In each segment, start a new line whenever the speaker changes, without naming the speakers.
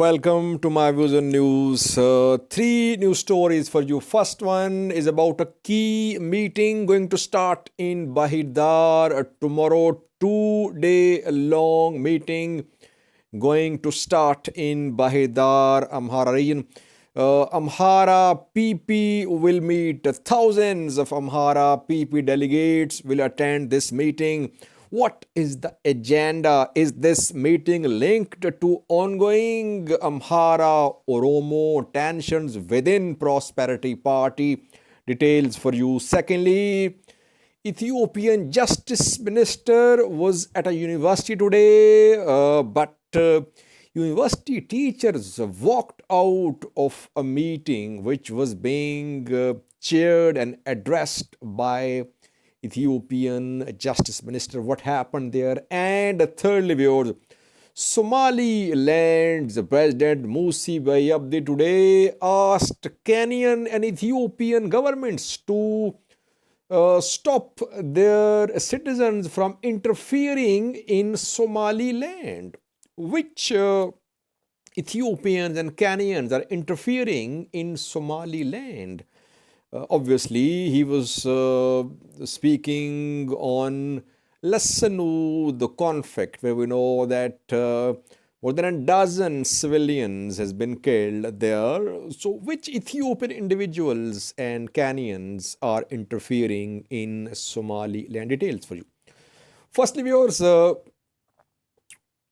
Welcome to my views on news. Three news stories for you. First one is about a key meeting going to start in Bahidar tomorrow. 2 day long meeting going to start in Bahidar, Amhara region. Amhara PP will meet. Thousands of Amhara PP delegates will attend this meeting. What is the agenda? Is this meeting linked to ongoing Amhara Oromo tensions within Prosperity Party? Details for you. Secondly, Ethiopian Justice Minister was at a university today, but university teachers walked out of a meeting which was being chaired and addressed by Ethiopian Justice Minister. What happened there? And thirdly, viewers, Somaliland's President Musi Abdi today asked Kenyan and Ethiopian governments to stop their citizens from interfering in Somaliland. Which Ethiopians and Kenyans are interfering in Somaliland? Obviously, he was speaking on Lassanu, the conflict, where we know that more than a dozen civilians has been killed there. So, which Ethiopian individuals and Kenyans are interfering in Somaliland? Details for you. Firstly, viewers,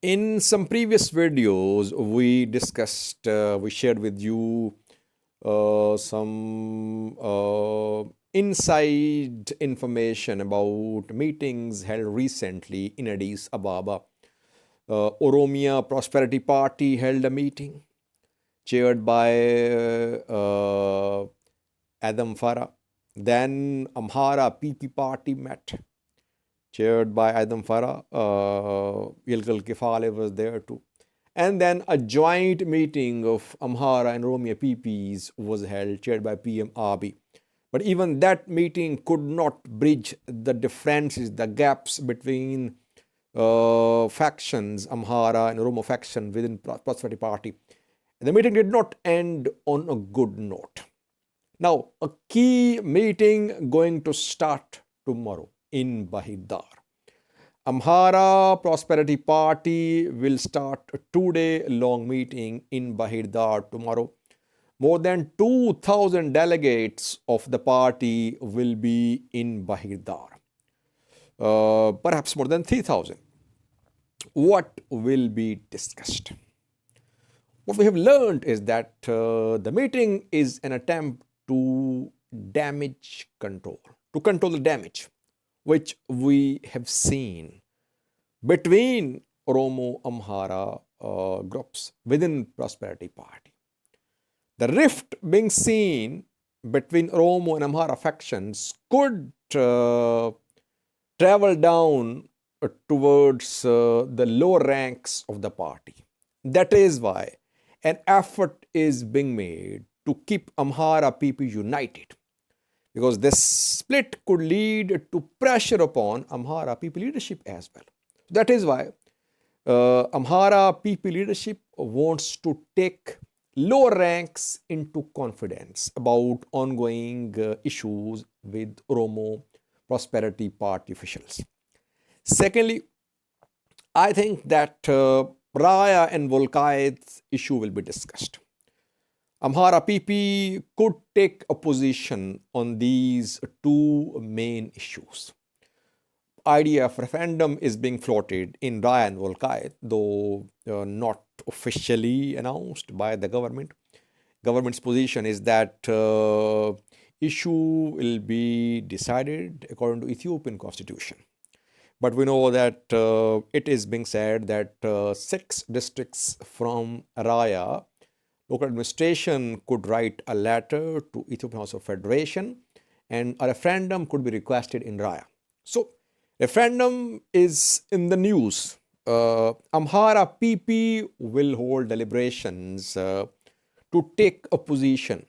in some previous videos, we discussed, we shared with you some inside information about meetings held recently in Addis Ababa. Oromia Prosperity Party held a meeting chaired by Adam Farah. Then Amhara PP Party met, chaired by Adam Farah. Yilkal Kifale was there too. And then a joint meeting of Amhara and Oromia PPs was held, chaired by PM Abiy. But even that meeting could not bridge the differences, the gaps between factions, Amhara and Oromo faction within Prosperity Party. The meeting did not end on a good note. Now, a key meeting going to start tomorrow in Bahidar. Amhara Prosperity Party will start a 2-day long meeting in Bahidar tomorrow. More than 2,000 delegates of the party will be in Bahidar. Perhaps more than 3,000. What will be discussed? What we have learned is that the meeting is an attempt to damage control, to control the damage, which we have seen between Oromo Amhara groups within Prosperity Party. The rift being seen between Oromo and Amhara factions could travel down towards the lower ranks of the party. That is why an effort is being made to keep Amhara PP united, because this split could lead to pressure upon Amhara PP leadership as well. That is why Amhara PP leadership wants to take lower ranks into confidence about ongoing issues with Oromo Prosperity Party officials. Secondly, I think that Raya and Volkayet's issue will be discussed. Amhara PP could take a position on these two main issues. Idea of referendum is being floated in Raya and Volkayet, though not officially announced by the government. Government's position is that issue will be decided according to Ethiopian constitution. But we know that it is being said that 6 districts from Raya, local administration could write a letter to Ethiopian House of Federation and a referendum could be requested in Raya. So, referendum is in the news. Amhara PP will hold deliberations to take a position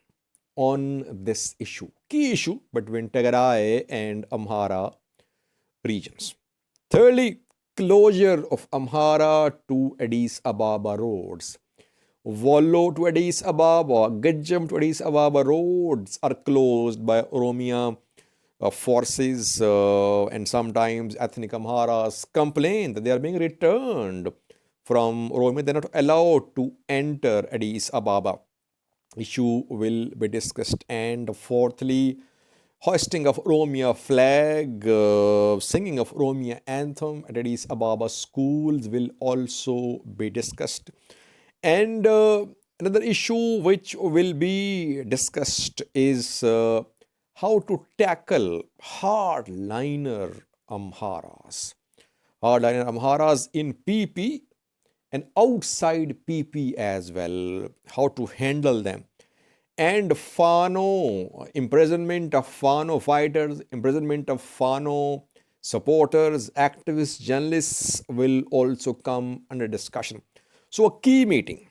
on this issue, key issue between Tigray and Amhara regions. Thirdly, closure of Amhara to Addis Ababa roads Wollo to Addis Ababa, Gajam to Addis Ababa roads are closed by Oromia forces, and sometimes ethnic Amharas complain that they are being returned from Oromia. They are not allowed to enter Addis Ababa. Issue will be discussed. And fourthly, hoisting of Oromia flag, singing of Oromia anthem at Addis Ababa schools will also be discussed. And another issue which will be discussed is how to tackle hardliner Amharas. Hardliner Amharas in PP and outside PP as well, how to handle them. And Fano, imprisonment of Fano fighters, imprisonment of Fano supporters, activists, journalists will also come under discussion. So a key meeting,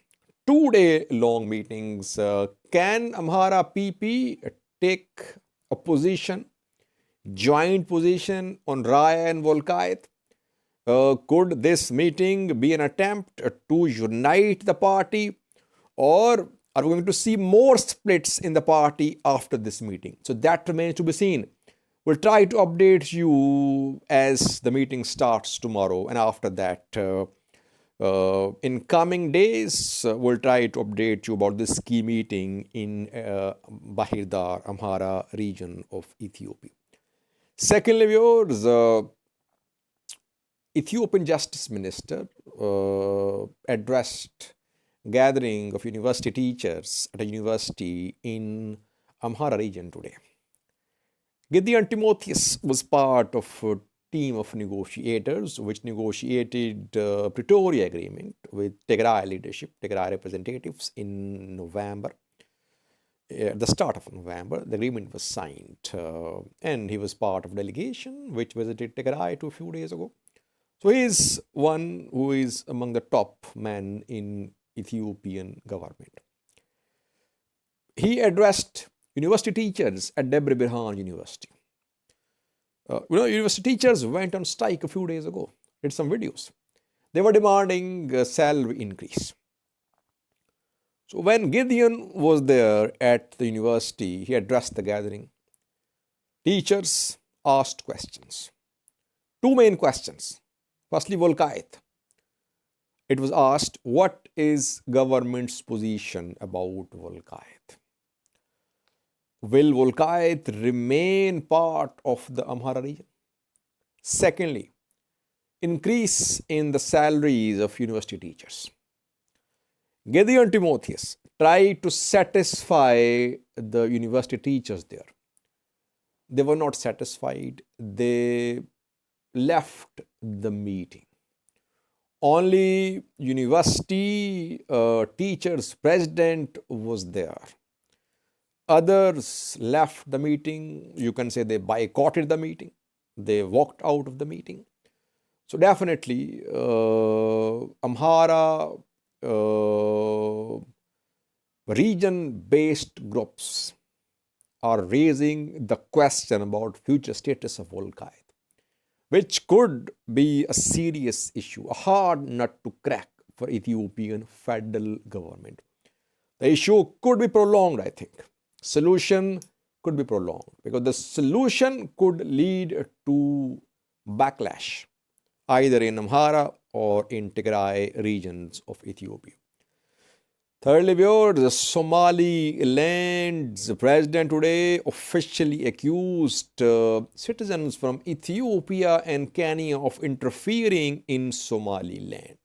2-day long meetings. Can Amhara PP take a position, joint position on Raya and Volkayat? Could this meeting be an attempt to unite the party, or are we going to see more splits in the party after this meeting? So that remains to be seen. We'll try to update you as the meeting starts tomorrow, and after that, in coming days, we'll try to update you about this key meeting in Bahirdar, Amhara region of Ethiopia. Secondly, viewers, Ethiopian Justice Minister addressed gathering of university teachers at a university in Amhara region today. Gideon Timotheus was part of a team of negotiators which negotiated Pretoria Agreement with Tigray leadership, Tigray representatives in November. At the start of November, the agreement was signed, and he was part of a delegation which visited Tigray a few days ago. So he is one who is among the top men in Ethiopian government. He addressed university teachers at Debre Birhan University. University teachers went on strike a few days ago. Did some videos. They were demanding a salary increase. So when Gideon was there at the university, he addressed the gathering. Teachers asked questions. Two main questions. Firstly, Volkayat. It was asked, what is government's position about Volkayat? Will Volkayat remain part of the Amhara region? Secondly, increase in the salaries of university teachers. Gideon Timotheus tried to satisfy the university teachers there. They were not satisfied. They left the meeting. Only university teachers president was there. Others left the meeting. You can say they boycotted the meeting. They walked out of the meeting. So definitely Amhara region-based groups are raising the question about future status of Volkayat, which could be a serious issue, a hard nut to crack for Ethiopian federal government. The issue could be prolonged, I think. Solution could be prolonged because the solution could lead to backlash either in Amhara or in Tigray regions of Ethiopia. Thirdly, the Somaliland's president today officially accused citizens from Ethiopia and Kenya of interfering in Somaliland.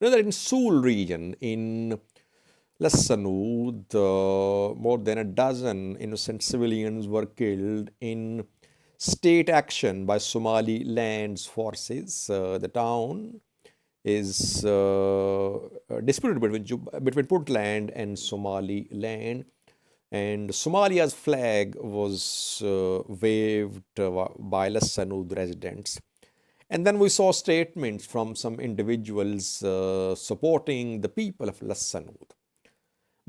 Another in Sul region, in Lassanud, more than a dozen innocent civilians were killed in state action by Somaliland's forces. The town is disputed between Puntland and Somaliland, and Somalia's flag was waved by Lassanud residents. And then we saw statements from some individuals supporting the people of Lassanud.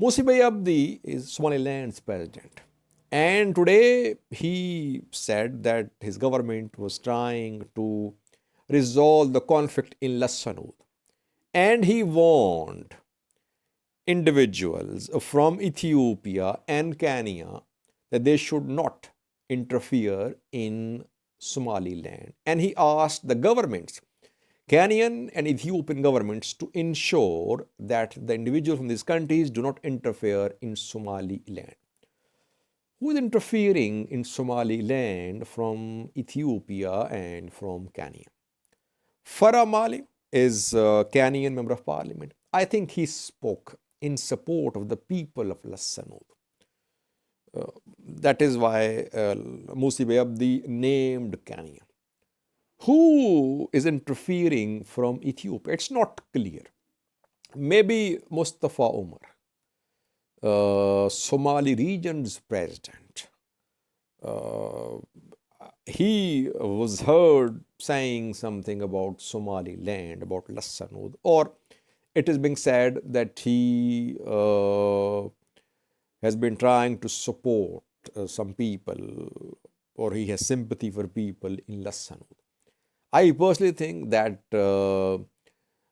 Musibay Abdi is Somaliland's president. And today he said that his government was trying to resolve the conflict in Lassanud. And he warned individuals from Ethiopia and Kenya that they should not interfere in Somaliland. And he asked the governments, Kenyan and Ethiopian governments, to ensure that the individuals from these countries do not interfere in Somaliland. Who is interfering in Somaliland from Ethiopia and from Kenya? Farah Mali is a Kenyan member of parliament. I think he spoke in support of the people of Lasanud. That is why Musi Abdi named Kenya. Who is interfering from Ethiopia? It's not clear. Maybe Mustafa Umar, Somali region's president. He was heard saying something about Somaliland, about Lasanud, or it is being said that he has been trying to support some people, or he has sympathy for people in Lasanud. I personally think that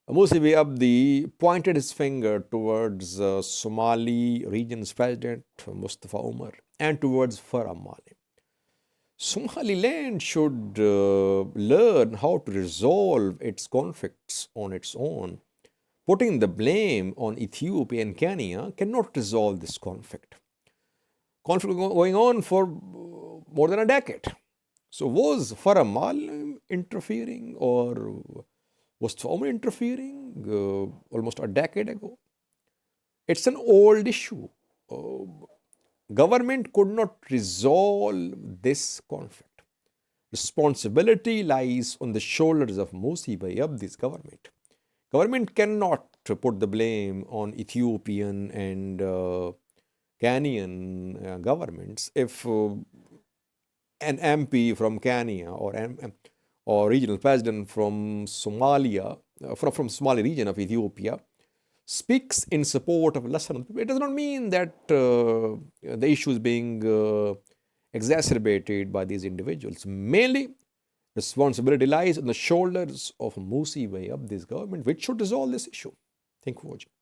Musi Abdi pointed his finger towards Somali region's president, Mustafa Umar, and towards Farah Mali. Somaliland should learn how to resolve its conflicts on its own. Putting the blame on Ethiopia and Kenya cannot resolve this conflict. Conflict going on for more than a decade. So was Farah Mali interfering, or was Umar interfering almost a decade ago? It's an old issue. Government could not resolve this conflict. Responsibility lies on the shoulders of Musi Abdi's government. Government cannot put the blame on Ethiopian and Kenyan governments if an MP from Kenya or regional president from Somalia, from Somali region of Ethiopia, speaks in support of Lasanud. It does not mean that the issue is being exacerbated by these individuals. Mainly, responsibility lies on the shoulders of Musi Abdi's government, which should resolve this issue. Thank you for watching.